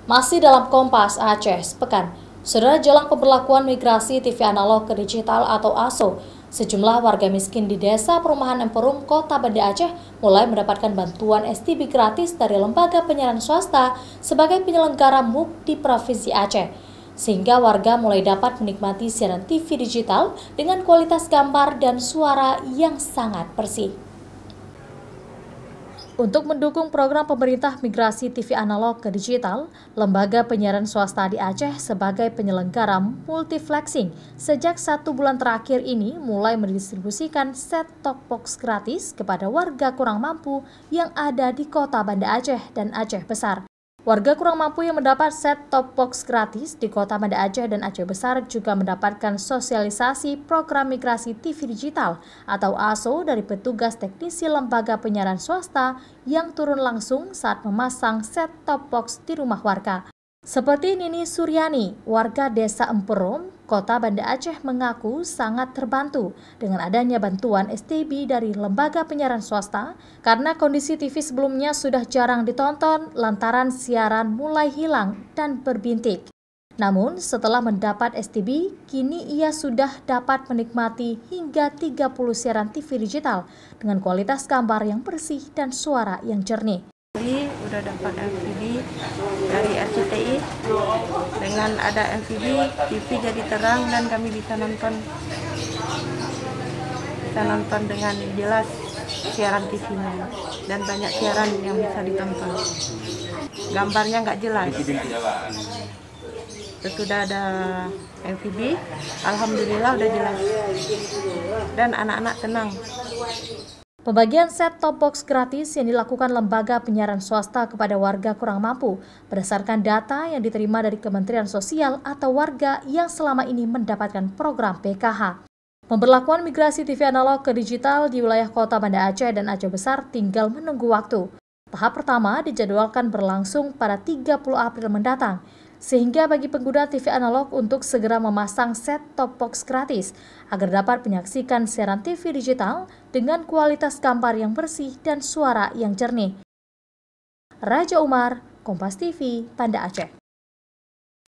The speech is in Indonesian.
Masih dalam Kompas Aceh sepekan, saudara, jelang pemberlakuan migrasi TV analog ke digital atau ASO, sejumlah warga miskin di Desa Perumahan Emperum, Kota Banda Aceh mulai mendapatkan bantuan STB gratis dari lembaga penyiaran swasta sebagai penyelenggara MUK di Provinsi Aceh. Sehingga warga mulai dapat menikmati siaran TV digital dengan kualitas gambar dan suara yang sangat bersih. Untuk mendukung program pemerintah migrasi TV analog ke digital, lembaga penyiaran swasta di Aceh sebagai penyelenggara multiflexing sejak 1 bulan terakhir ini mulai mendistribusikan set-top box gratis kepada warga kurang mampu yang ada di Kota Banda Aceh dan Aceh Besar. Warga kurang mampu yang mendapat set-top box gratis di Kota Banda Aceh dan Aceh Besar juga mendapatkan sosialisasi program migrasi TV digital atau ASO dari petugas teknisi lembaga penyiaran swasta yang turun langsung saat memasang set-top box di rumah warga. Seperti Nini Suryani, warga Desa Emperum, Kota Banda Aceh mengaku sangat terbantu dengan adanya bantuan STB dari lembaga penyiaran swasta karena kondisi TV sebelumnya sudah jarang ditonton lantaran siaran mulai hilang dan berbintik. Namun setelah mendapat STB, kini ia sudah dapat menikmati hingga 30 siaran TV digital dengan kualitas gambar yang bersih dan suara yang jernih. Udah dapat MVB dari RCTI. Dengan ada MVB, TV jadi terang dan kami bisa nonton dengan jelas siaran TV-nya dan banyak siaran yang bisa ditonton. Gambarnya nggak jelas. Sudah ada MVB, alhamdulillah udah jelas dan anak-anak tenang. Pembagian set-top box gratis yang dilakukan lembaga penyiaran swasta kepada warga kurang mampu berdasarkan data yang diterima dari Kementerian Sosial atau warga yang selama ini mendapatkan program PKH. Pemberlakuan migrasi TV analog ke digital di wilayah Kota Banda Aceh dan Aceh Besar tinggal menunggu waktu. Tahap pertama dijadwalkan berlangsung pada 30 April mendatang. Sehingga bagi pengguna TV analog untuk segera memasang set-top box gratis agar dapat menyaksikan siaran TV digital dengan kualitas gambar yang bersih dan suara yang jernih. Raja Umar, Kompas TV, Banda Aceh.